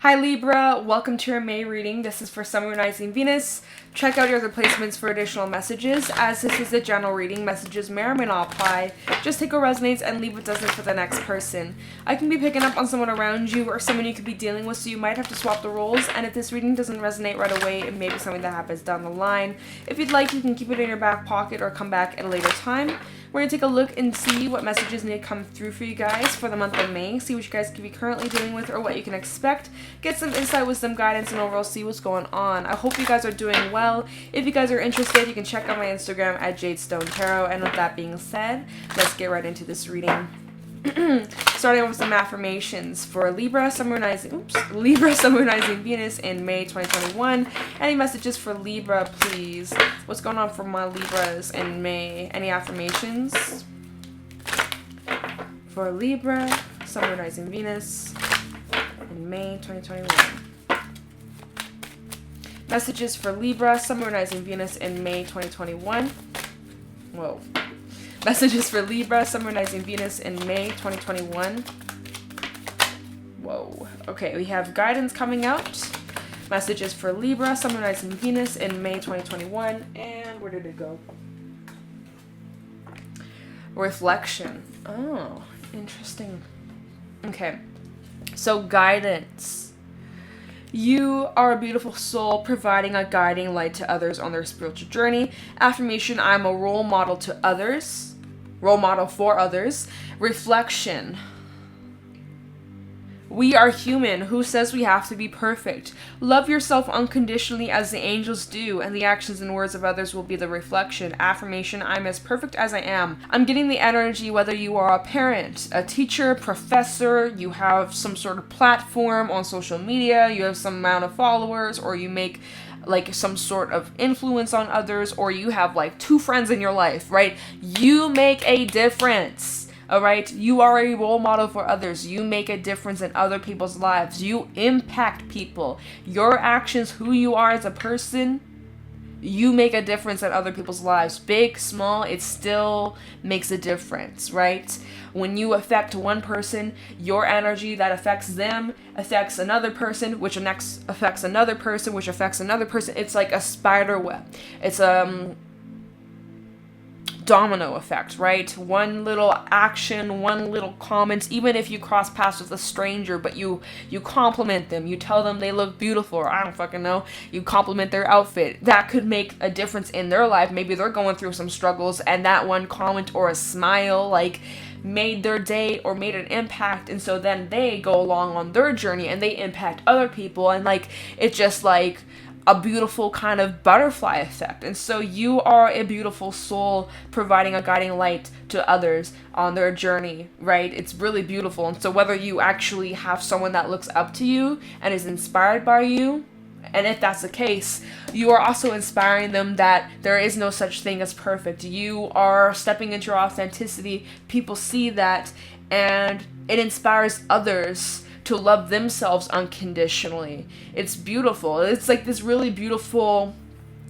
Hi Libra, welcome to your May reading. This is for Sun, Moon, Rising, Venus. Check out your other placements for additional messages. As this is a general reading, messages may or may not apply. Just take what resonates and leave what doesn't for the next person. I can be picking up on someone around you or someone you could be dealing with, so you might have to swap the roles. And if this reading doesn't resonate right away, it may be something that happens down the line. If you'd like, you can keep it in your back pocket or come back at a later time. We're going to take a look and see what messages need to come through for you guys for the month of May. See what you guys could be currently dealing with or what you can expect. Get some insight, wisdom, guidance, and overall see what's going on. I hope you guys are doing well. If you guys are interested, you can check out my Instagram at Jadestone Tarot. And with that being said, let's get right into this reading. Starting off with some affirmations for Libra, Sun, Moon, Rising, Venus in May 2021. Any messages for Libra, please? What's going on for my Libras in May? Any affirmations for Libra, Sun, Moon, Rising, Venus in May 2021? Messages for Libra, Sun, Moon, Rising, Venus in May 2021. Whoa. Messages for Libra, Sun, Moon, Rising, Venus in May 2021. Whoa. Okay, we have guidance coming out. Messages for Libra, Sun, Moon, Rising, Venus in May 2021. And where did it go? Reflection. Oh, interesting. Okay. So guidance. You are a beautiful soul providing a guiding light to others on their spiritual journey. Affirmation, I'm a role model to others. Role model for others. Reflection. We are human. Who says we have to be perfect? Love yourself unconditionally as the angels do, and the actions and words of others will be the reflection. Affirmation, I'm as perfect as I am. I'm getting the energy whether you are a parent, a teacher, professor, you have some sort of platform on social media, you have some amount of followers, or you make like some sort of influence on others, or you have like 2 friends in your life, right? You make a difference. All right, you are a role model for others. You make a difference in other people's lives. You impact people. Your actions, who you are as a person, you make a difference in other people's lives. Big, small, it still makes a difference, right? When you affect one person, your energy that affects them affects another person, which next affects another person, which affects another person. It's like a spider web. It's domino effect, right? One little action, one little comment, even if you cross paths with a stranger, but you compliment them, you tell them they look beautiful, or I don't fucking know, you compliment their outfit, that could make a difference in their life. Maybe they're going through some struggles, and that one comment or a smile like made their day or made an impact, and so then they go along on their journey and they impact other people, and like it's just like a beautiful kind of butterfly effect. And so you are a beautiful soul providing a guiding light to others on their journey, right? It's really beautiful. And so whether you actually have someone that looks up to you and is inspired by you, and if that's the case, you are also inspiring them that there is no such thing as perfect. You are stepping into your authenticity. People see that, and it inspires others to love themselves unconditionally. It's beautiful. It's like this really beautiful,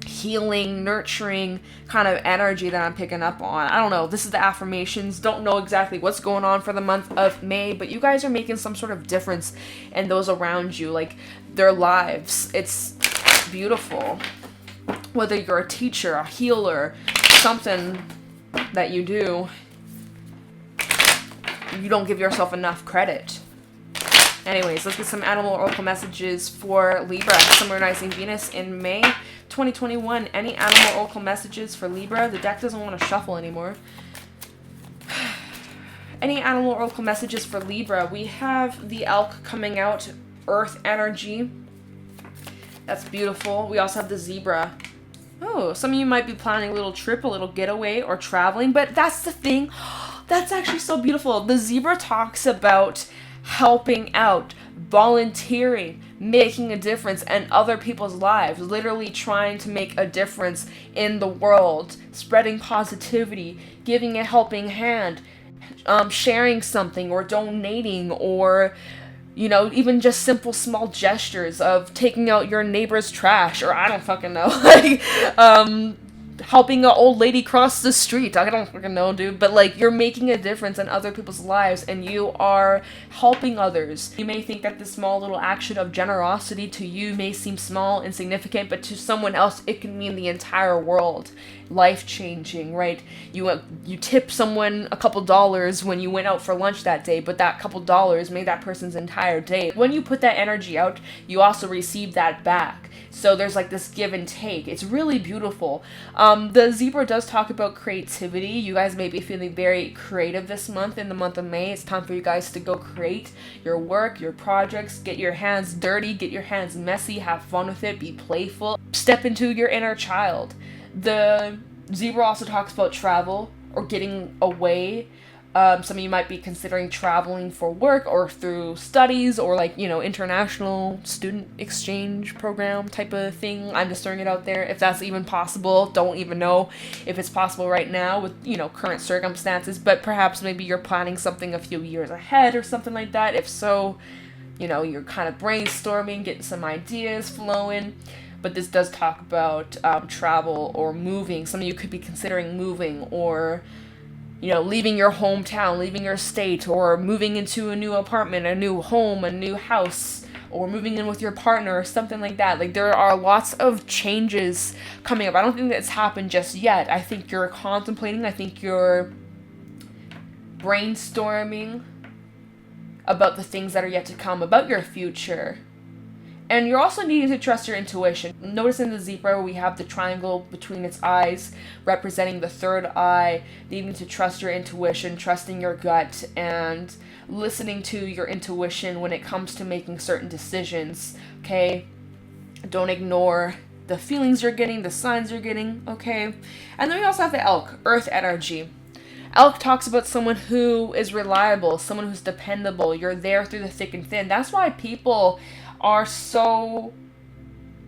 healing, nurturing kind of energy that I'm picking up on. I don't know. This is the affirmations. Don't know exactly what's going on for the month of May, but you guys are making some sort of difference in those around you, like their lives. It's beautiful. Whether you're a teacher, a healer, something that you do, you don't give yourself enough credit. Anyways, let's get some animal oracle messages for Libra, Sun, Moon, Rising, Venus in May 2021. Any animal oracle messages for Libra? The deck doesn't want to shuffle anymore. Any animal oracle messages for Libra? We have the elk coming out, earth energy. That's beautiful. We also have the zebra. Oh, some of you might be planning a little trip, a little getaway, or traveling, but that's the thing. That's actually so beautiful. The zebra talks about helping out, volunteering, making a difference in other people's lives, literally trying to make a difference in the world, spreading positivity, giving a helping hand, sharing something or donating, or you know, even just simple small gestures of taking out your neighbor's trash, or I don't fucking know, like helping an old lady cross the street. I don't fucking know, dude. But, like, you're making a difference in other people's lives, and you are helping others. You may think that this small little action of generosity to you may seem small, insignificant, but to someone else, it can mean the entire world. Life-changing, right? You tip someone a couple dollars when you went out for lunch that day, but that couple dollars made that person's entire day. When you put that energy out, you also receive that back. So there's like this give and take. It's really beautiful. The zebra does talk about creativity. You guys may be feeling very creative this month, in the month of May. It's time for you guys to go create your work, your projects, get your hands dirty, get your hands messy, have fun with it, be playful, step into your inner child. The zebra also talks about travel or getting away. Some of you might be considering traveling for work or through studies or like, you know, international student exchange program type of thing. I'm just throwing it out there. If that's even possible, don't even know if it's possible right now with, you know, current circumstances, but perhaps maybe you're planning something a few years ahead or something like that. If so, you know, you're kind of brainstorming, getting some ideas flowing. But this does talk about travel or moving. Some of you could be considering moving or, you know, leaving your hometown, leaving your state, or moving into a new apartment, a new home, a new house, or moving in with your partner or something like that. Like, there are lots of changes coming up. I don't think that's happened just yet. I think you're contemplating. I think you're brainstorming about the things that are yet to come, about your future. And you're also needing to trust your intuition. Notice in the zebra we have the triangle between its eyes representing the third eye, needing to trust your intuition, trusting your gut, and listening to your intuition when it comes to making certain decisions, okay? Don't ignore the feelings you're getting, the signs you're getting, okay? And then we also have the elk, earth energy. Elk talks about someone who is reliable, someone who's dependable. You're there through the thick and thin. That's why people are so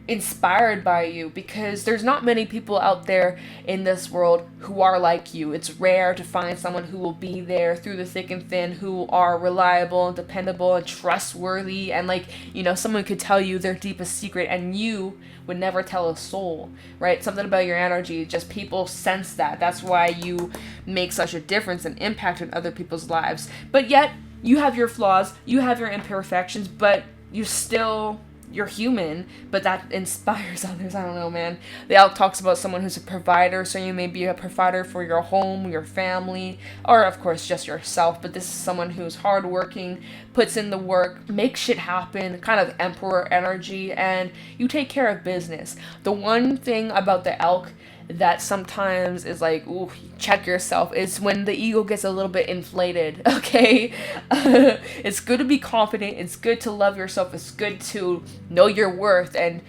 inspired by you, because there's not many people out there in this world who are like you. It's rare to find someone who will be there through the thick and thin, who are reliable and dependable and trustworthy, and like, you know, someone could tell you their deepest secret and you would never tell a soul, right? Something about your energy, just people sense that. That's why you make such a difference and impact in other people's lives. But yet you have your flaws, you have your imperfections, but you're human, but that inspires others. I don't know, man. The elk talks about someone who's a provider, so you may be a provider for your home, your family, or of course just yourself, but this is someone who's hardworking, puts in the work, makes shit happen, kind of emperor energy, and you take care of business. The one thing about the elk that sometimes is like, ooh, check yourself, is when the ego gets a little bit inflated, okay? It's good to be confident, it's good to love yourself, it's good to know your worth and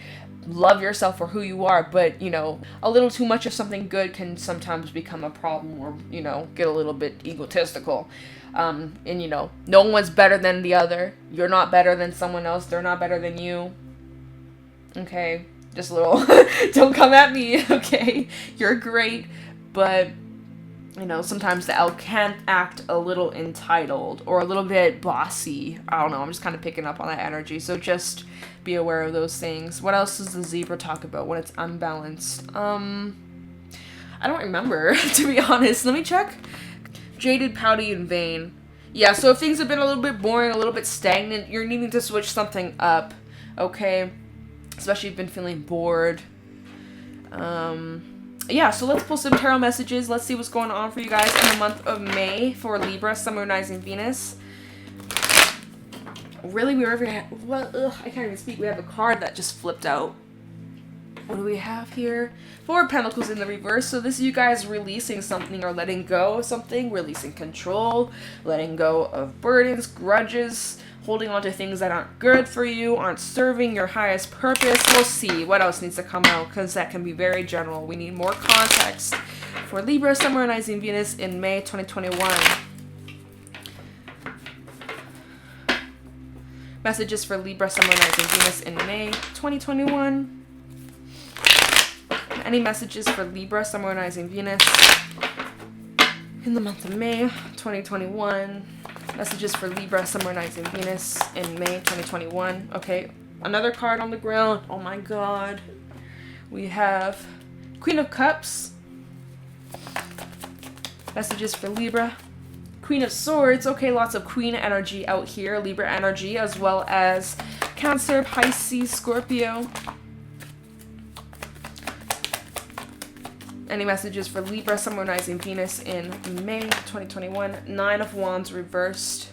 love yourself for who you are, but, you know, a little too much of something good can sometimes become a problem, or, you know, get a little bit egotistical. And, you know, no one's better than the other. You're not better than someone else, they're not better than you, okay? Just a little, don't come at me, okay? You're great, but, you know, sometimes the elk can act a little entitled or a little bit bossy. I don't know, I'm just kind of picking up on that energy, so just be aware of those things. What else does the zebra talk about when it's unbalanced? I don't remember, to be honest. Let me check. Jaded, pouty, and vain. Yeah, so if things have been a little bit boring, a little bit stagnant, you're needing to switch something up, okay? Especially if you've been feeling bored. Yeah, so let's pull some tarot messages. Let's see what's going on for you guys in the month of May for Libra, Sun, Moon, Rising, Venus. Really, we were ever gonna have, well, I can't even speak. We have a card that just flipped out. What do we have here? Four of Pentacles in the reverse. So this is you guys releasing something or letting go of something, releasing control, letting go of burdens, grudges, holding on to things that aren't good for you, aren't serving your highest purpose. We'll see what else needs to come out, because that can be very general. We need more context for Libra, Sun, Moon, Rising, Venus in May 2021. Messages for Libra, Sun, Moon, Rising, Venus in May 2021. Any messages for Libra, Sun, Moon, Rising, Venus in the month of May 2021. Messages for Libra, Sun, Moon, Rising, Venus in May 2021. Okay, another card on the ground. Oh my god. We have Queen of Cups, Messages for Libra. Queen of Swords. Okay, lots of Queen energy out here. Libra energy, as well as Cancer, Pisces, Scorpio. Any messages for Libra, Sun, Moon, Rising, Venus in May 2021? Nine of Wands reversed.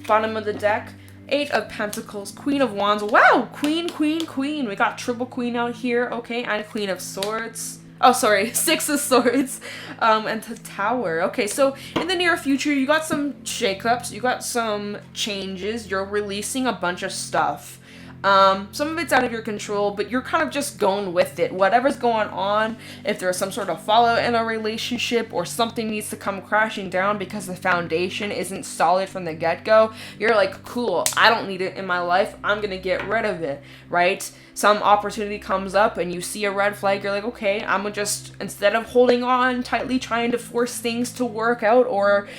Bottom of the deck, Eight of Pentacles, Queen of Wands. Wow, Queen, Queen, Queen. We got triple Queen out here. Okay, and Queen of Swords. Oh, sorry, Six of Swords, and the Tower. Okay, so in the near future, you got some shakeups, you got some changes, you're releasing a bunch of stuff. Some of it's out of your control, but you're kind of just going with it. Whatever's going on, if there's some sort of fallout in a relationship or something needs to come crashing down because the foundation isn't solid from the get-go, you're like, cool, I don't need it in my life, I'm gonna get rid of it, right? Some opportunity comes up and you see a red flag, you're like, okay, I'm gonna just, instead of holding on tightly, trying to force things to work out or,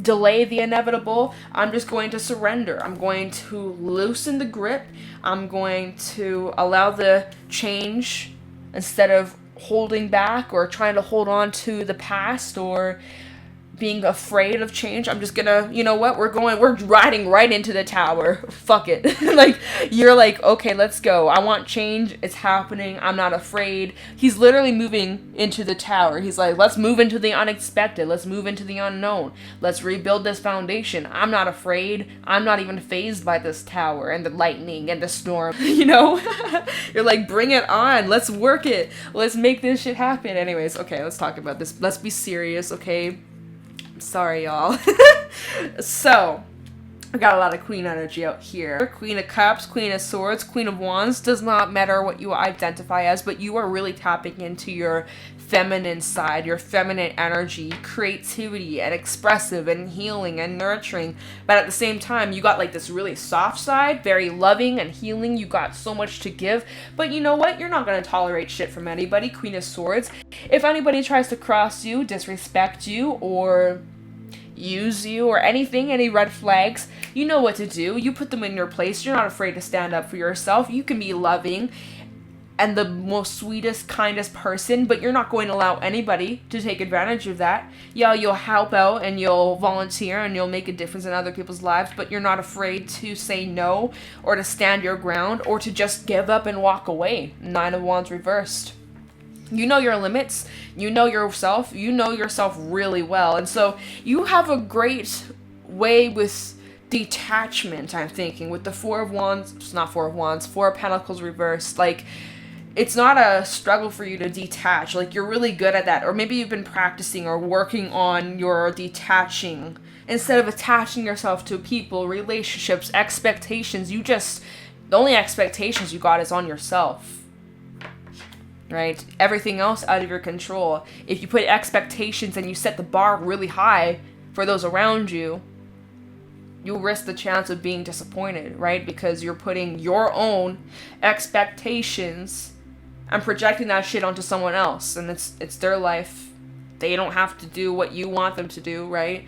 delay the inevitable, I'm just going to surrender. I'm going to loosen the grip. I'm going to allow the change instead of holding back or trying to hold on to the past or being afraid of change. I'm just gonna, you know what, we're riding right into the tower. Fuck it. Like, you're like, okay, let's go. I want change. It's happening. I'm not afraid. He's literally moving into the tower. He's like, let's move into the unexpected. Let's move into the unknown. Let's rebuild this foundation. I'm not afraid. I'm not even fazed by this tower and the lightning and the storm, you know? You're like, bring it on. Let's work it. Let's make this shit happen. Anyways, okay, let's talk about this. Let's be serious, okay? Sorry, y'all. So, I got a lot of Queen energy out here. Queen of Cups, Queen of Swords, Queen of Wands. Does not matter what you identify as, but you are really tapping into your feminine side, your feminine energy, creativity, and expressive, and healing, and nurturing. But at the same time, you got like this really soft side, very loving and healing. You got so much to give. But you know what? You're not going to tolerate shit from anybody. Queen of Swords. If anybody tries to cross you, disrespect you, or use you or anything, any red flags, you know what to do. You put them in your place. You're not afraid to stand up for yourself. You can be loving and the most sweetest, kindest person, but you're not going to allow anybody to take advantage of that. Yeah, you'll help out and you'll volunteer and you'll make a difference in other people's lives, but you're not afraid to say no or to stand your ground or to just give up and walk away. Nine of Wands reversed. You know your limits, you know yourself really well. And so you have a great way with detachment, I'm thinking, with the Four of Wands. It's not Four of Wands, Four of Pentacles reversed. Like, it's not a struggle for you to detach. Like, you're really good at that. Or maybe you've been practicing or working on your detaching. Instead of attaching yourself to people, relationships, expectations, the only expectations you got is on yourself. Right? Everything else out of your control. If you put expectations and you set the bar really high for those around you, you'll risk the chance of being disappointed, right? Because you're putting your own expectations and projecting that shit onto someone else, and it's their life. They don't have to do what you want them to do, right?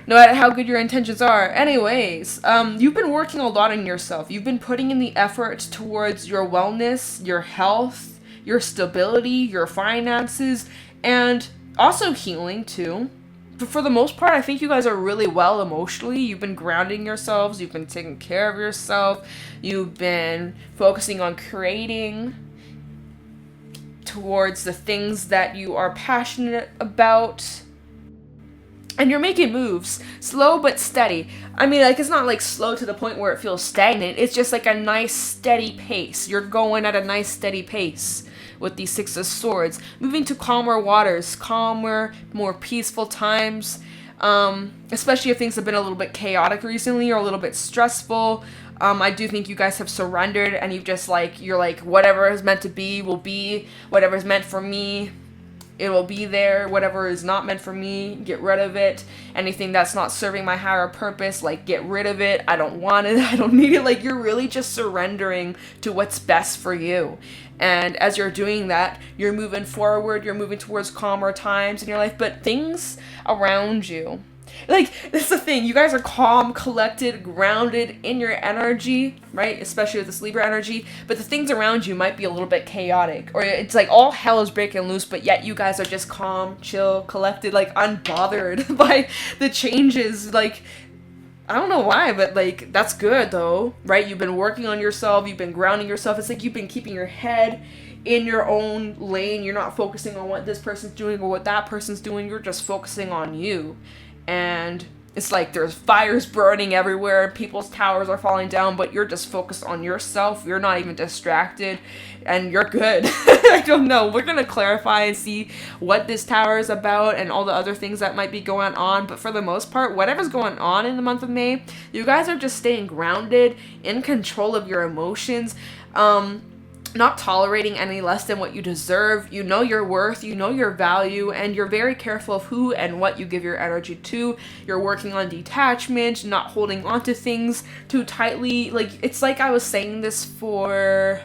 No matter how good your intentions are. Anyways, you've been working a lot on yourself. You've been putting in the effort towards your wellness, your health, your stability, your finances, and also healing too. But for the most part, I think you guys are really well emotionally. You've been grounding yourselves. You've been taking care of yourself. You've been focusing on creating towards the things that you are passionate about. And you're making moves, slow but steady. I mean, like, it's not like slow to the point where it feels stagnant. It's just like a nice steady pace. You're going at a nice steady pace with the Six of Swords. Moving to calmer waters, calmer, more peaceful times. Especially if things have been a little bit chaotic recently or a little bit stressful. I do think you guys have surrendered and you're like, whatever is meant to be will be. Whatever is meant for me, it will be there. Whatever is not meant for me, get rid of it. Anything that's not serving my higher purpose, like, get rid of it. I don't want it. I don't need it. Like, you're really just surrendering to what's best for you. And as you're doing that, you're moving forward. You're moving towards calmer times in your life. But things around you, Like, that's the thing. You guys are calm, collected, grounded in your energy, right? Especially with this Libra energy. But the things around you might be a little bit chaotic. Or it's like all hell is breaking loose, but yet you guys are just calm, chill, collected, like unbothered by the changes. Like, I don't know why, but like, that's good though, right? You've been working on yourself. You've been grounding yourself. It's like you've been keeping your head in your own lane. You're not focusing on what this person's doing or what that person's doing. You're just focusing on you. And it's like there's fires burning everywhere. People's towers are falling down, but you're just focused on yourself. You're not even distracted, and you're good. I don't know. We're going to clarify and see what this tower is about and all the other things that might be going on. But for the most part, whatever's going on in the month of May, you guys are just staying grounded, in control of your emotions. Not tolerating any less than what you deserve. You know your worth, you know your value, and you're very careful of who and what you give your energy to. You're working on detachment, not holding on to things too tightly. Like, it's like I was saying this for...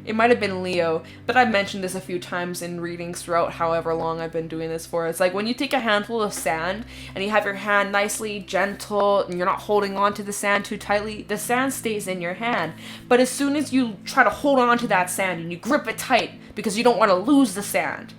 It might have been Leo, but I've mentioned this a few times in readings throughout however long I've been doing this for. It's like when you take a handful of sand and you have your hand nicely gentle and you're not holding on to the sand too tightly, the sand stays in your hand. But as soon as you try to hold on to that sand and you grip it tight because you don't want to lose the sand,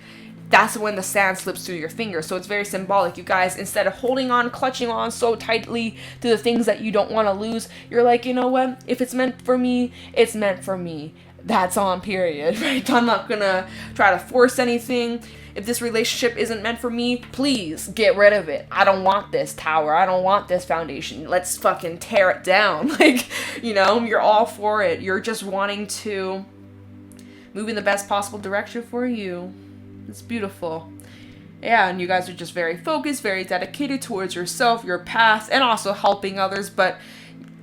that's when the sand slips through your fingers. So it's very symbolic. You guys, instead of holding on, clutching on so tightly to the things that you don't want to lose, you're like, you know what? If it's meant for me, it's meant for me. That's on, period, right? I'm not gonna try to force anything. If this relationship isn't meant for me, please get rid of it. I don't want this tower. I don't want this foundation. Let's fucking tear it down. Like, you know, you're all for it. You're just wanting to move in the best possible direction for you. It's beautiful. Yeah, and you guys are just very focused, very dedicated towards yourself, your path, and also helping others, but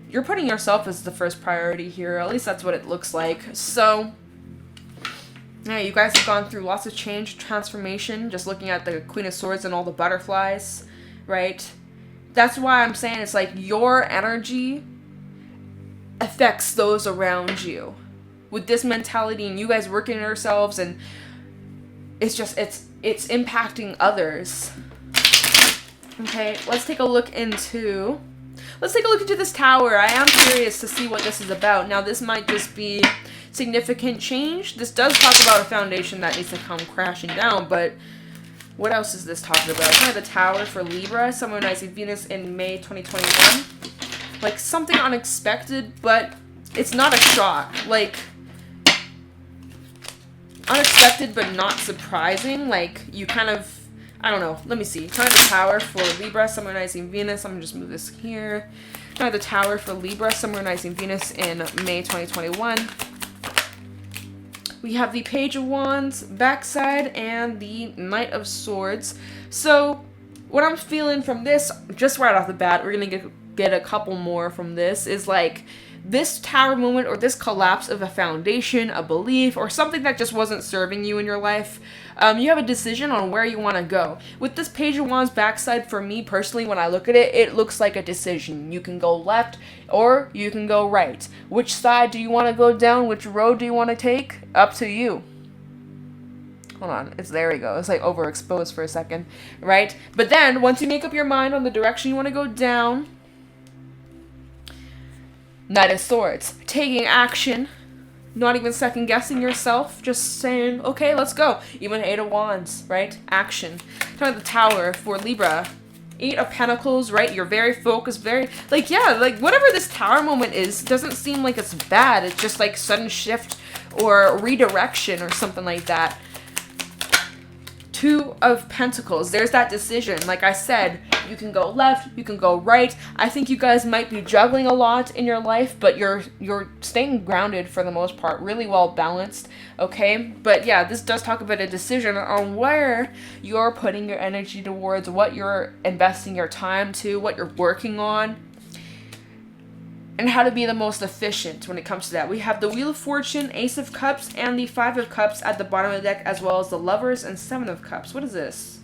you're putting yourself as the first priority here. At least that's what it looks like. So, yeah, you guys have gone through lots of change, transformation, just looking at the Queen of Swords and all the butterflies, right? That's why I'm saying it's like your energy affects those around you. With this mentality and you guys working on yourselves, and it's just, it's impacting others. Okay, let's take a look into this tower. I am curious to see what this is about. Now, this might just be significant change. This does talk about a foundation that needs to come crashing down, but what else is this talking about? Kind of the tower for Libra, summonizing Venus in May 2021. Like, something unexpected, but it's not a shock. Like, unexpected but not surprising. Like, you kind of... I don't know. Let me see. Kind of the tower for Libra, summonizing Venus. I'm going to just move this here. Kind of the tower for Libra, summonizing Venus in May 2021. We have the Page of Wands backside and the Knight of Swords. So, what I'm feeling from this, just right off the bat, we're going to get a couple more from this, is like this tower moment or this collapse of a foundation, a belief, or something that just wasn't serving you in your life. You have a decision on where you want to go. With this Page of Wands backside, for me personally, when I look at it, it looks like a decision. You can go left or you can go right. Which side do you want to go down? Which road do you want to take? Up to you. Hold on, there we go. It's like overexposed for a second, right? But then, once you make up your mind on the direction you want to go down, Knight of Swords, taking action, not even second guessing yourself, just saying, okay, let's go. Even 8 of Wands, right? Action. Kind of the Tower for Libra. 8 of Pentacles, right? You're very focused, very, like, yeah, like, whatever this tower moment is, doesn't seem like it's bad. It's just like sudden shift or redirection or something like that. 2 of Pentacles. There's that decision. Like I said, you can go left, you can go right. I think you guys might be juggling a lot in your life, but you're staying grounded for the most part, really well balanced, okay? But yeah, this does talk about a decision on where you're putting your energy towards, what you're investing your time to, what you're working on, and how to be the most efficient when it comes to that. We have the Wheel of Fortune, Ace of Cups, and the 5 of Cups at the bottom of the deck, as well as the Lovers and 7 of Cups. What is this?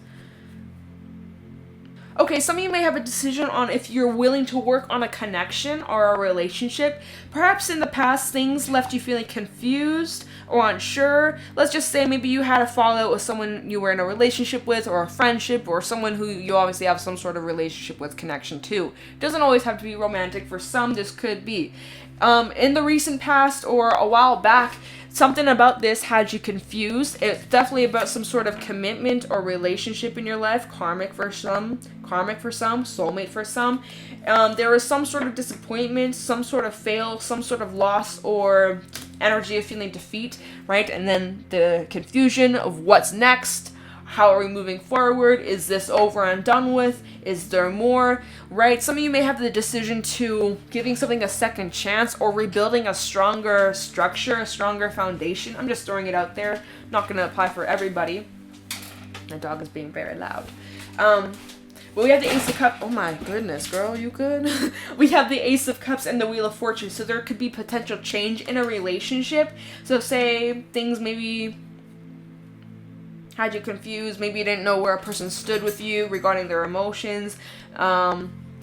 Okay, some of you may have a decision on if you're willing to work on a connection or a relationship. Perhaps in the past, things left you feeling confused or unsure. Let's just say maybe you had a fallout with someone you were in a relationship with, or a friendship, or someone who you obviously have some sort of relationship with, connection to. Doesn't always have to be romantic. For some, this could be. In the recent past or a while back, something about this had you confused. It's definitely about some sort of commitment or relationship in your life. Karmic for some, soulmate for some. There was some sort of disappointment, some sort of fail, some sort of loss, or energy of feeling defeat, right? And then the confusion of what's next. How are we moving forward? Is this over and done with? Is there more? Right? Some of you may have the decision to giving something a second chance or rebuilding a stronger structure, a stronger foundation. I'm just throwing it out there. Not going to apply for everybody. My dog is being very loud. But we have the Ace of Cups. Oh my goodness, girl, you good? We have the Ace of Cups and the Wheel of Fortune. So there could be potential change in a relationship. So say things maybe had you confused, maybe you didn't know where a person stood with you regarding their emotions,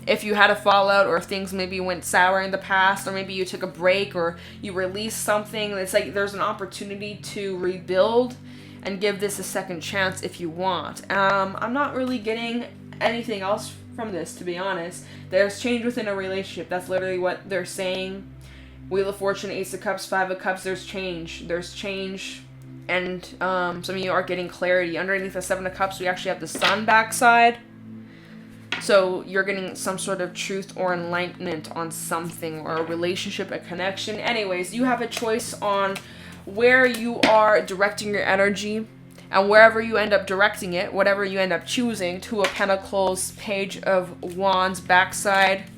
if you had a fallout, or if things maybe went sour in the past, or maybe you took a break, or you released something. It's like there's an opportunity to rebuild and give this a second chance if you want. I'm not really getting anything else from this, to be honest. There's change within a relationship. That's literally what they're saying. Wheel of Fortune, Ace of Cups, Five of Cups, there's change. And some of you are getting clarity. Underneath the Seven of Cups, we actually have the Sun backside. So you're getting some sort of truth or enlightenment on something, or a relationship, a connection. Anyways, you have a choice on where you are directing your energy. And wherever you end up directing it, whatever you end up choosing, Two of Pentacles, Page of Wands backside,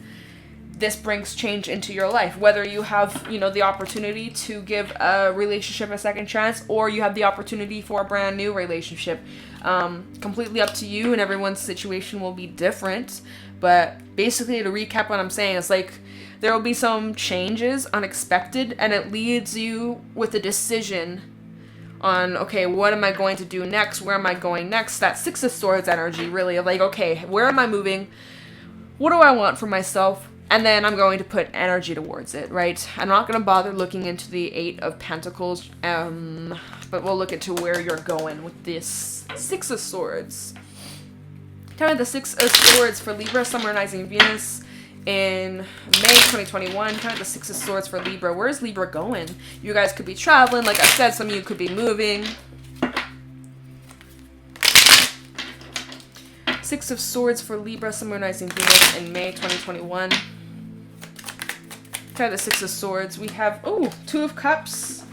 this brings change into your life. Whether you have, the opportunity to give a relationship a second chance, or you have the opportunity for a brand new relationship. Completely up to you, and everyone's situation will be different. But basically, to recap what I'm saying, it's like there will be some changes, unexpected, and it leads you with a decision on, okay, what am I going to do next? Where am I going next? That Six of Swords energy, really, of like, okay, where am I moving? What do I want for myself? And then I'm going to put energy towards it, right? I'm not going to bother looking into the Eight of Pentacles, but we'll look into where you're going with this Six of Swords. Kind of the Six of Swords for Libra, Sun, Moon, Rising, Venus in May 2021. Kind of the Six of Swords for Libra. Where's Libra going? You guys could be traveling. Like I said, some of you could be moving. Six of Swords for Libra, Sun, Moon, Rising, Venus in May 2021. Kind of the Six of Swords. We have, Two of Cups.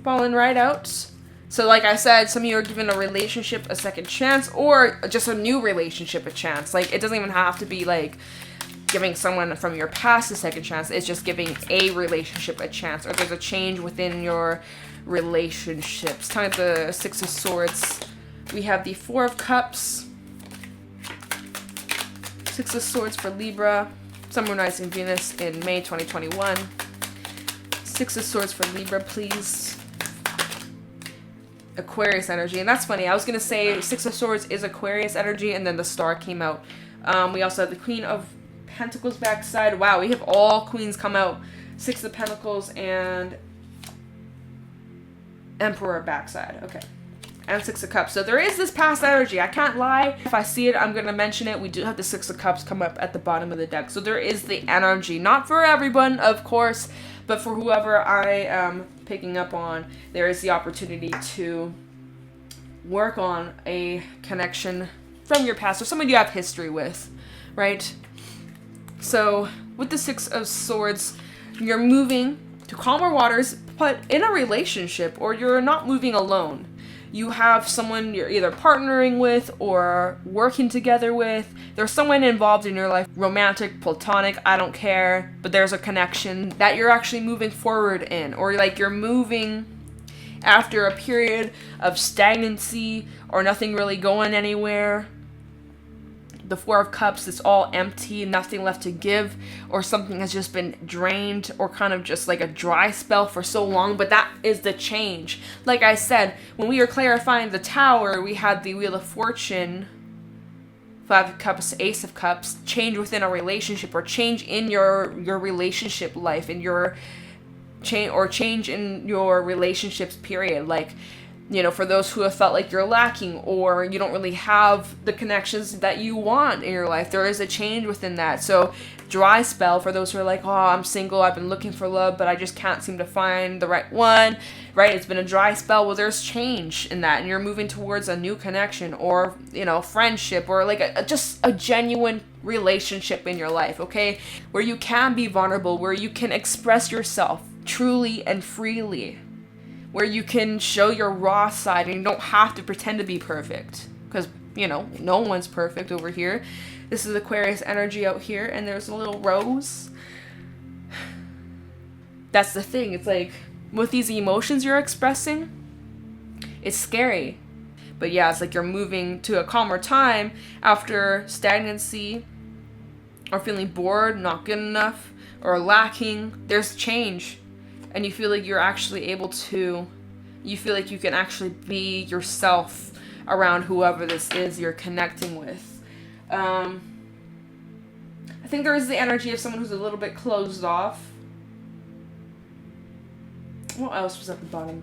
Falling right out. So like I said, some of you are giving a relationship a second chance, or just a new relationship a chance. Like, it doesn't even have to be like giving someone from your past a second chance. It's just giving a relationship a chance, or there's a change within your relationships. Kind of the Six of Swords. We have the Four of Cups. Six of Swords for Libra, Sun, Moon, Rising, Venus in May 2021. Six of Swords for Libra, please. Aquarius energy. And that's funny. I was going to say Six of Swords is Aquarius energy, and then the Star came out. We also have the Queen of Pentacles backside. Wow, we have all Queens come out. Six of Pentacles and Emperor backside. Okay. And Six of Cups. So there is this past energy. I can't lie. If I see it, I'm going to mention it. We do have the Six of Cups come up at the bottom of the deck. So there is the energy. Not for everyone, of course, but for whoever I am picking up on, there is the opportunity to work on a connection from your past, or someone you have history with, right? So with the Six of Swords, you're moving to calmer waters, but in a relationship, or you're not moving alone. You have someone you're either partnering with or working together with. There's someone involved in your life, romantic, platonic, I don't care, but there's a connection that you're actually moving forward in, or like you're moving after a period of stagnancy or nothing really going anywhere. The Four of Cups, it's all empty, nothing left to give, or something has just been drained, or kind of just like a dry spell for so long, but that is the change. Like I said, when we were clarifying the Tower, we had the Wheel of Fortune Five of Cups, Ace of Cups, change within a relationship, or change in your relationship life, in your change in your relationships, period. Like, you know, for those who have felt like you're lacking, or you don't really have the connections that you want in your life, there is a change within that. So dry spell for those who are like, oh, I'm single, I've been looking for love, but I just can't seem to find the right one, right? It's been a dry spell. Well, there's change in that, and you're moving towards a new connection, or, you know, friendship, or like just a genuine relationship in your life, okay? Where you can be vulnerable, where you can express yourself truly and freely, where you can show your raw side and you don't have to pretend to be perfect, because, you know, no one's perfect over here. This is Aquarius energy out here, and there's a little rose. That's the thing. It's like, with these emotions you're expressing, it's scary. But yeah, it's like you're moving to a calmer time after stagnancy, or feeling bored, not good enough, or lacking. There's change. And you feel like you're actually able to, you feel like you can actually be yourself around whoever this is you're connecting with. I think there is the energy of someone who's a little bit closed off. What else was at the bottom?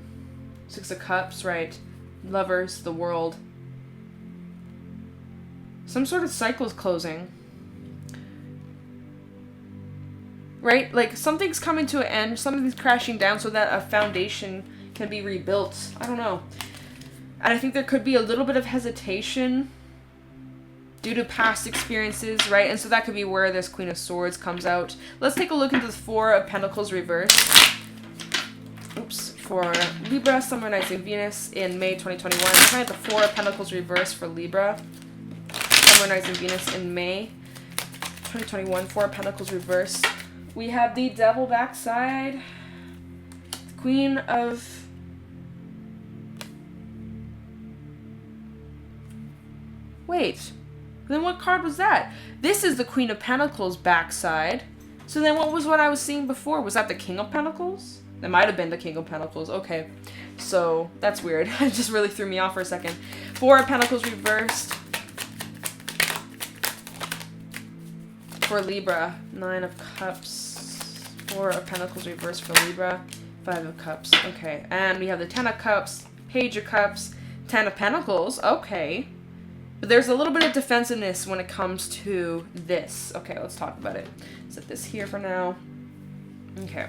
Six of Cups, right? Lovers, the world. Some sort of cycle is closing. Right? Like, something's coming to an end, something's crashing down so that a foundation can be rebuilt. I don't know. And I think there could be a little bit of hesitation due to past experiences, right? And so that could be where this Queen of Swords comes out. Let's take a look into the Four of Pentacles reverse. Oops. For Libra, Sun, Moon, Rising, Venus in May 2021. Can I have the Four of Pentacles reverse for Libra? Sun, Moon, Rising, Venus in May 2021. Four of Pentacles reverse. We have the Devil backside. The Queen of... Wait. Then what card was that? This is the Queen of Pentacles backside. So then what I was seeing before? Was that the King of Pentacles? That might have been the King of Pentacles. Okay. So that's weird. It just really threw me off for a second. Four of Pentacles reversed. For Libra, Nine of Cups. Four of Pentacles reversed for Libra. Five of Cups. Okay. And we have the Ten of Cups, Page of Cups, Ten of Pentacles. Okay. But there's a little bit of defensiveness when it comes to this. Okay, let's talk about it. Set this here for now. Okay.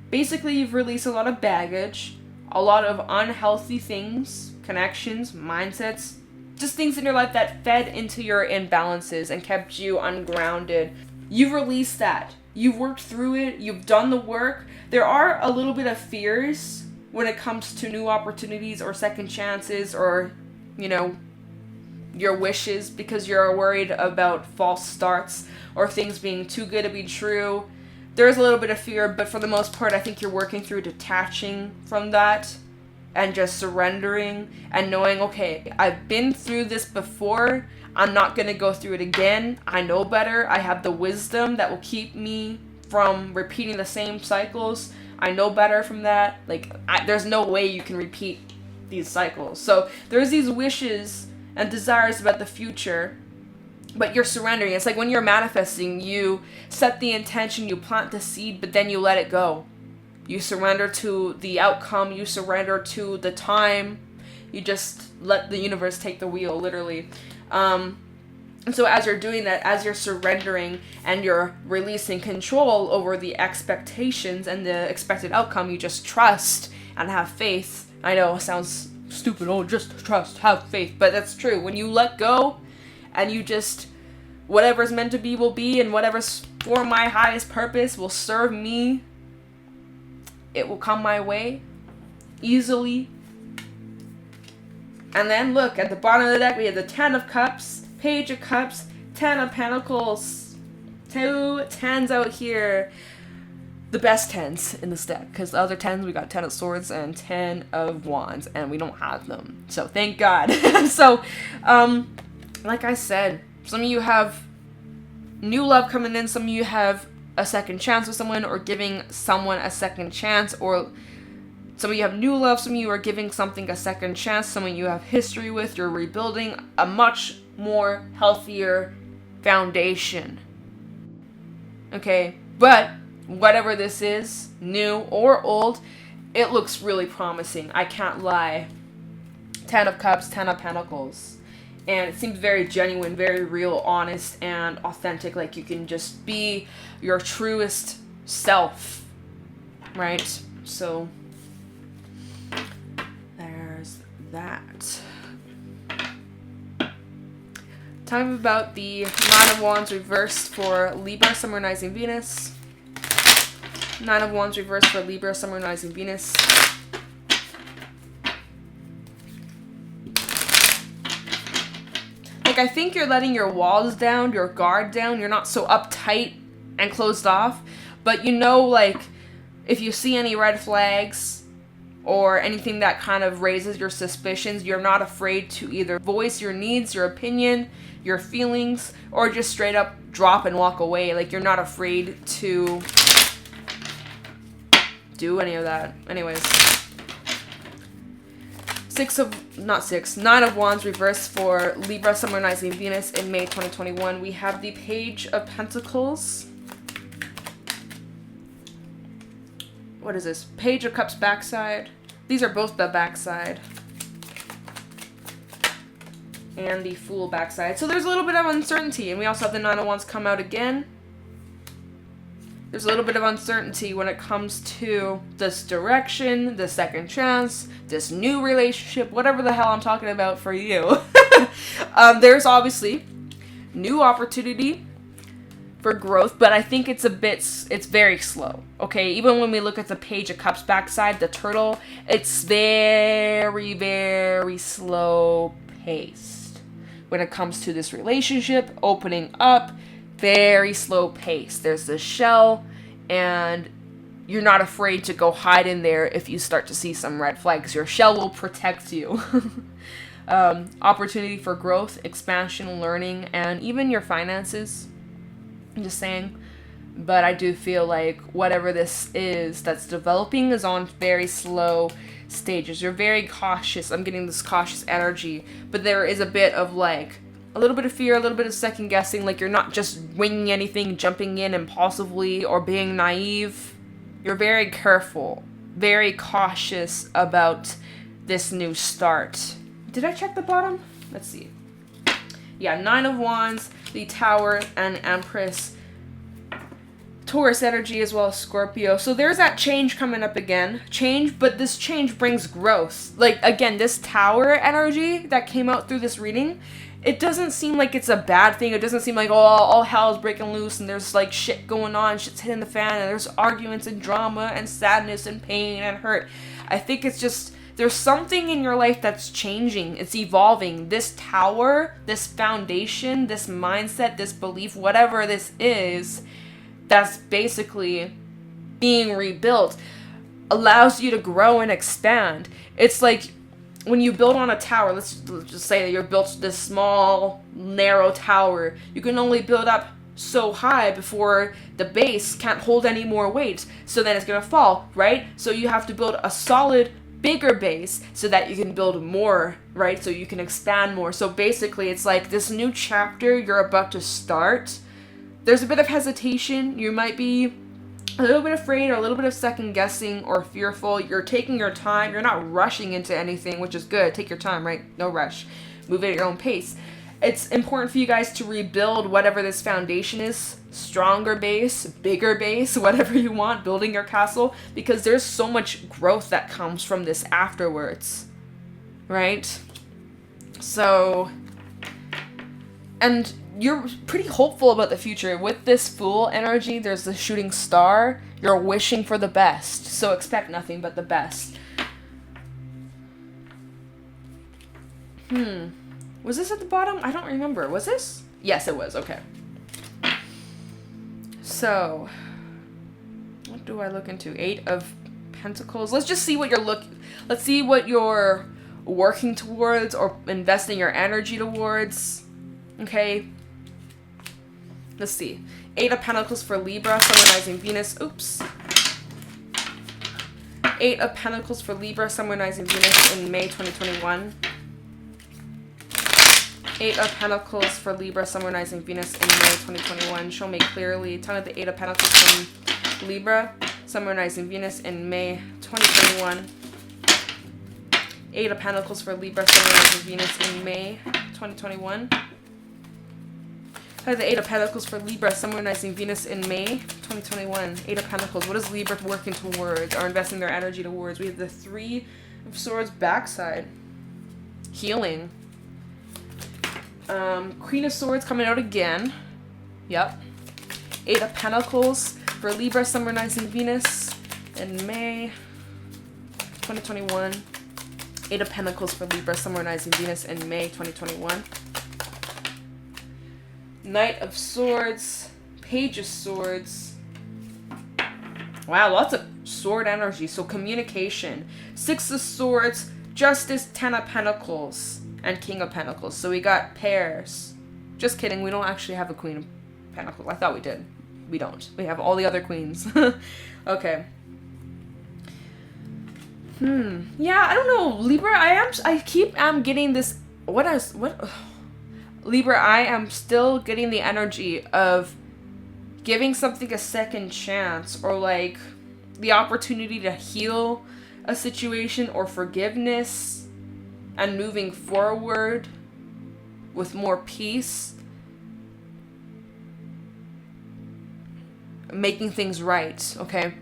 Basically, you've released a lot of baggage, a lot of unhealthy things, connections, mindsets, just things in your life that fed into your imbalances and kept you ungrounded. You've released that. You've worked through it. You've done the work. There are a little bit of fears when it comes to new opportunities or second chances, or, you know, your wishes, because you're worried about false starts or things being too good to be true. There's a little bit of fear, but for the most part, I think you're working through detaching from that and just surrendering and knowing, okay, I've been through this before. I'm not going to go through it again. I know better. I have the wisdom that will keep me from repeating the same cycles. I know better from that. Like, there's no way you can repeat these cycles. So there's these wishes and desires about the future, but you're surrendering. It's like when you're manifesting, you set the intention, you plant the seed, but then you let it go. You surrender to the outcome, you surrender to the time, you just let the universe take the wheel, literally. And so as you're doing that, as you're surrendering and you're releasing control over the expectations and the expected outcome, you just trust and have faith. I know it sounds stupid, oh, just trust, have faith, but that's true. When you let go and you just, whatever's meant to be will be, and whatever's for my highest purpose will serve me, it will come my way easily. And then look, at the bottom of the deck we have the Ten of Cups, Page of Cups, Ten of Pentacles. 2 tens out here. The best tens in this deck, because the other tens, we got 10 of Swords and 10 of Wands, and we don't have them. So thank God. So, like I said, some of you have new love coming in, some of you have a second chance with someone, or giving someone a second chance, or Some of you have new love, some of you are giving something a second chance, some of you have history with, you're rebuilding a much more healthier foundation. Okay, but whatever this is, new or old, it looks really promising. I can't lie. 10 of Cups, 10 of Pentacles. And it seems very genuine, very real, honest, and authentic. Like you can just be your truest self. Right? So there's that. Time about the Nine of Wands reversed for Libra, Summonizing Venus. Nine of Wands reversed for Libra, Summonizing Venus. Like, I think you're letting your walls down, your guard down. You're not so uptight and closed off. But you know, like, if you see any red flags or anything that kind of raises your suspicions, you're not afraid to either voice your needs, your opinion, your feelings, or just straight up drop and walk away. Like, you're not afraid to do any of that. Anyways. Nine of Wands reversed for Libra, Summonizing Venus in May 2021. We have the Page of Pentacles. What is this? Page of Cups backside. These are both the backside. And the Fool backside. So there's a little bit of uncertainty. And we also have the Nine of Wands come out again. There's a little bit of uncertainty when it comes to this direction, the second chance, this new relationship, whatever the hell I'm talking about for you. There's obviously new opportunity for growth, but I think it's very slow. Okay, even when we look at the Page of Cups backside, the turtle, it's very, very slow paced. When it comes to this relationship, opening up, very slow pace. There's the shell, and you're not afraid to go hide in there if you start to see some red flags. Your shell will protect you. Opportunity for growth, expansion, learning, and even your finances. I'm just saying. But I do feel like whatever this is that's developing is on very slow stages. You're very cautious. I'm getting this cautious energy. But there is a bit of like a little bit of fear, a little bit of second guessing, like you're not just winging anything, jumping in impulsively or being naive. You're very careful, very cautious about this new start. Did I check the bottom? Let's see. Yeah, Nine of Wands, the Tower, and Empress. Taurus energy as well as Scorpio. So there's that change coming up again. Change, but this change brings growth. Like, again, this Tower energy that came out through this reading, it doesn't seem like it's a bad thing. It doesn't seem like, oh, all hell's breaking loose and there's like shit going on, shit's hitting the fan, and there's arguments and drama and sadness and pain and hurt. I think it's just, there's something in your life that's changing. It's evolving. This tower, this foundation, this mindset, this belief, whatever this is, that's basically being rebuilt, allows you to grow and expand. It's like, when you build on a tower, let's just say that you're built this small, narrow tower, you can only build up so high before the base can't hold any more weight. So then it's going to fall, right? So you have to build a solid, bigger base so that you can build more, right? So you can expand more. So basically, it's like this new chapter you're about to start. There's a bit of hesitation. You might be a little bit afraid or a little bit of second guessing or fearful. You're taking your time. You're not rushing into anything, which is good. Take your time, right? No rush. Move at your own pace. It's important for you guys to rebuild whatever this foundation is. Stronger base, bigger base, whatever you want, building your castle, because there's so much growth that comes from this afterwards, right? So, and you're pretty hopeful about the future. With this Fool energy, there's the shooting star. You're wishing for the best. So expect nothing but the best. Was this at the bottom? I don't remember. Was this? Yes, it was. Okay. So, what do I look into? 8 of Pentacles. Let's just see what let's see what you're working towards or investing your energy towards. Okay. Let's see. 8 of Pentacles for Libra, Summonizing Venus. Oops. Eight of Pentacles for Libra, Sun, Moon, Rising, Venus in May 2021. Eight of Pentacles for Libra, Sun, Moon, Rising, Venus in May 2021. Show me clearly. Tell me the Eight of Pentacles from Libra, Sun, Moon, Rising, Venus in May 2021. Eight of Pentacles for Libra, Sun, Moon, Rising, Venus in May 2021. The Eight of Pentacles for Libra, Sun, Moon, Rising, Venus in May 2021. Eight of Pentacles. What is Libra working towards or investing their energy towards? We have the Three of Swords backside. Healing. Queen of Swords coming out again. Yep. Eight of Pentacles for Libra, Sun, Moon, Rising, Venus in May 2021. Eight of Pentacles for Libra, Sun, Moon, Rising, Venus in May 2021. Knight of Swords, Page of Swords. Wow, lots of sword energy. So communication. Six of Swords, Justice, Ten of Pentacles, and King of Pentacles. So we got pairs. Just kidding, we don't actually have a Queen of Pentacles. I thought we did. We don't. We have all the other queens. Okay. Yeah, I don't know. Libra, I keep getting this. Libra, I am still getting the energy of giving something a second chance, or like the opportunity to heal a situation or forgiveness and moving forward with more peace, making things right. Okay,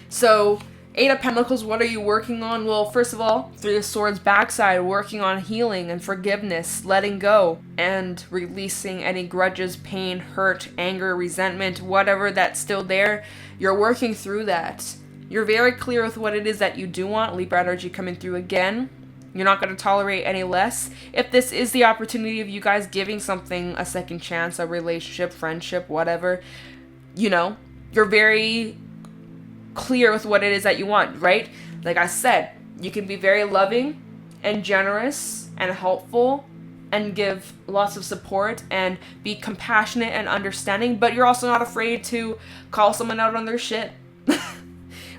so Eight of Pentacles, what are you working on? Well, first of all, Three of Swords backside, working on healing and forgiveness, letting go, and releasing any grudges, pain, hurt, anger, resentment, whatever that's still there. You're working through that. You're very clear with what it is that you do want. Libra energy coming through again. You're not going to tolerate any less. If this is the opportunity of you guys giving something a second chance, a relationship, friendship, whatever, you know, you're very clear with what it is that you want, right? Like I said, you can be very loving and generous and helpful and give lots of support and be compassionate and understanding, but you're also not afraid to call someone out on their shit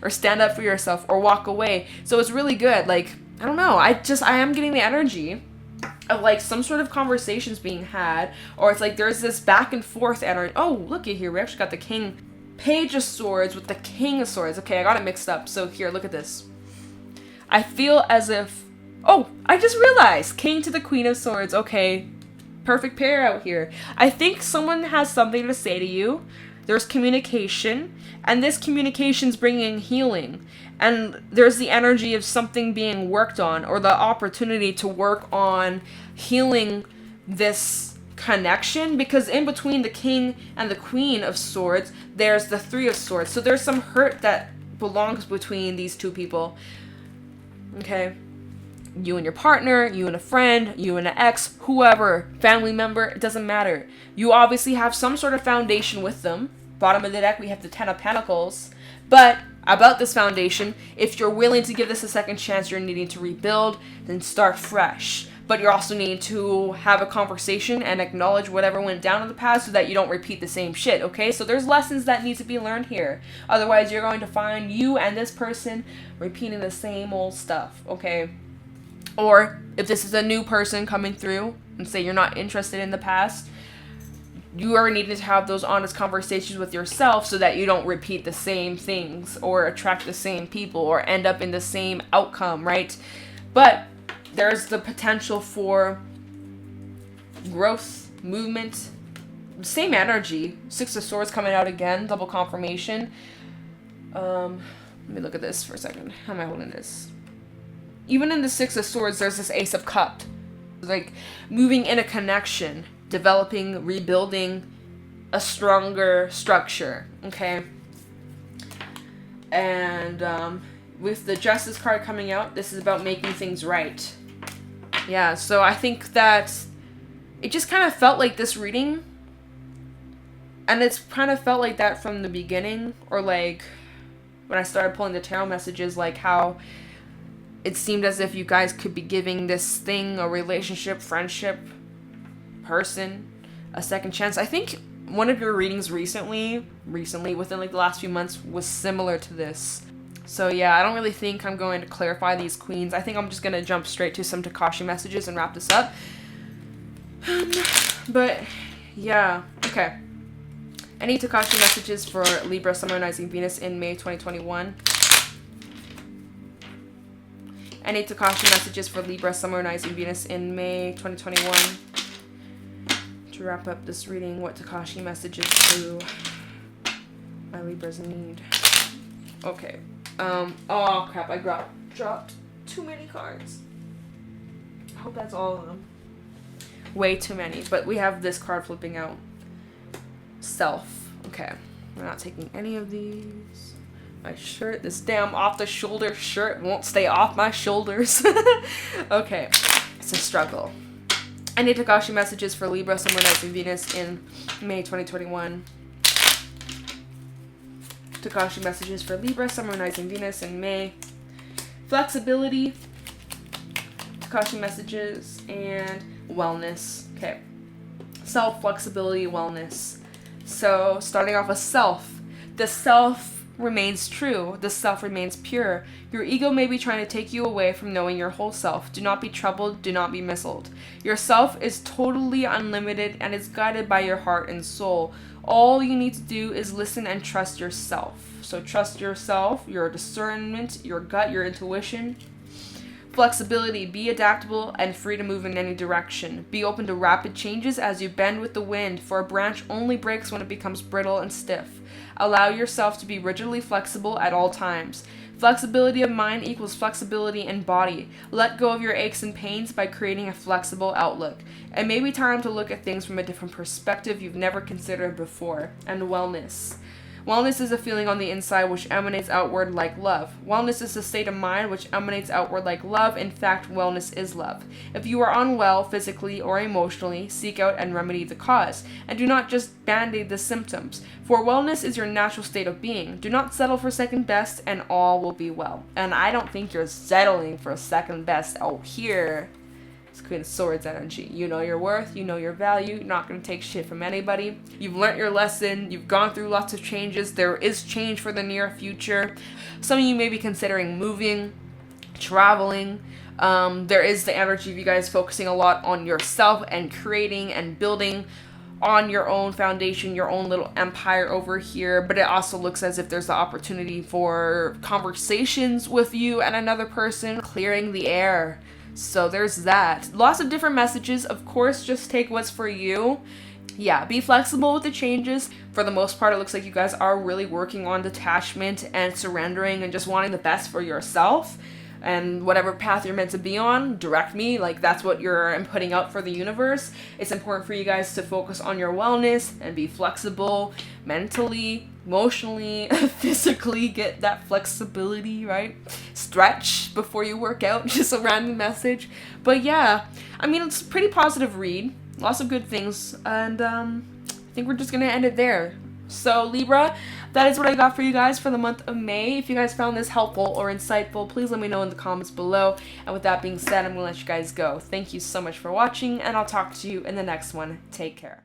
or stand up for yourself or walk away. So it's really good. Like, I don't know, I am getting the energy of like some sort of conversations being had, or it's like there's this back and forth energy. Oh, look at here, we actually got the Page of Swords with the King of Swords. Okay, I got it mixed up. So here, look at this. I feel as if... Oh, I just realized. King to the Queen of Swords. Okay, perfect pair out here. I think someone has something to say to you. There's communication. And this communication's bringing healing. And there's the energy of something being worked on, or the opportunity to work on healing this connection, because in between the King and the Queen of Swords, there's the Three of Swords. So there's some hurt that belongs between these two people. Okay? You and your partner, you and a friend, you and an ex, whoever, family member, it doesn't matter. You obviously have some sort of foundation with them. Bottom of the deck, we have the Ten of Pentacles. But about this foundation, if you're willing to give this a second chance, you're needing to rebuild, then start fresh. But you're also needing to have a conversation and acknowledge whatever went down in the past so that you don't repeat the same shit, okay? So there's lessons that need to be learned here. Otherwise, you're going to find you and this person repeating the same old stuff, okay? Or if this is a new person coming through and say you're not interested in the past, you are needing to have those honest conversations with yourself so that you don't repeat the same things or attract the same people or end up in the same outcome, right? But there's the potential for growth, movement, same energy. Six of Swords coming out again, double confirmation. Let me look at this for a second. How am I holding this? Even in the Six of Swords, there's this Ace of Cups. Like moving in a connection, developing, rebuilding a stronger structure, okay? And with the Justice card coming out, this is about making things right. Yeah, so I think that it just kind of felt like this reading, and it's kind of felt like that from the beginning, or like when I started pulling the tarot messages, like how it seemed as if you guys could be giving this thing, a relationship, friendship, person, a second chance. I think one of your readings recently, within like the last few months, was similar to this. So yeah, I don't really think I'm going to clarify these queens. I think I'm just going to jump straight to some Tikashi messages and wrap this up. But yeah, okay. Any Tikashi messages for Libra, Sun, Moon, Rising, Venus in May 2021? Any Tikashi messages for Libra, Sun, Moon, Rising, Venus in May 2021? To wrap up this reading, what Tikashi messages do my Libras need? Okay. Oh crap, I dropped too many cards. I hope that's all of them. Way too many, but we have this card flipping out. Self. Okay. We're not taking any of these. My shirt, this damn off-the-shoulder shirt won't stay off my shoulders. Okay. It's a struggle. Any Tikashi messages for Libra, Sun, Moon, Rising, Venus in May 2021? Tikashi messages for Libra, Sun, Moon, Rising, Venus in May. Flexibility. Tikashi messages and wellness. Okay. Self, flexibility, wellness. So starting off with self. The self remains true. The self remains pure. Your ego may be trying to take you away from knowing your whole self. Do not be troubled. Do not be misled. Your self is totally unlimited and is guided by your heart and soul. All you need to do is listen and trust yourself. So trust yourself, your discernment, your gut, your intuition. Flexibility. Be adaptable and free to move in any direction. Be open to rapid changes as you bend with the wind, for a branch only breaks when it becomes brittle and stiff. Allow yourself to be rigidly flexible at all times. Flexibility of mind equals flexibility in body. Let go of your aches and pains by creating a flexible outlook. It may be time to look at things from a different perspective you've never considered before. And wellness. Wellness is a feeling on the inside which emanates outward like love. Wellness is a state of mind which emanates outward like love. In fact, wellness is love. If you are unwell physically or emotionally, seek out and remedy the cause, and do not just band-aid the symptoms. For wellness is your natural state of being. Do not settle for second best, and all will be well. And I don't think you're settling for second best out here. It's Queen of Swords energy. You know your worth, you know your value, you're not going to take shit from anybody. You've learnt your lesson, you've gone through lots of changes, there is change for the near future. Some of you may be considering moving, traveling. There is the energy of you guys focusing a lot on yourself and creating and building on your own foundation, your own little empire over here, but it also looks as if there's the opportunity for conversations with you and another person, clearing the air. So there's that. Lots of different messages. Of course, just take what's for you. Yeah, be flexible with the changes. For the most part, it looks like you guys are really working on detachment and surrendering and just wanting the best for yourself. And whatever path you're meant to be on, direct me. Like, that's what you're putting out for the universe. It's important for you guys to focus on your wellness and be flexible mentally, emotionally, physically. Get that flexibility, right? Stretch before you work out. Just a random message. But yeah, I mean, it's a pretty positive read. Lots of good things. And I think we're just going to end it there. So Libra, that is what I got for you guys for the month of May. If you guys found this helpful or insightful, please let me know in the comments below. And with that being said, I'm going to let you guys go. Thank you so much for watching, and I'll talk to you in the next one. Take care.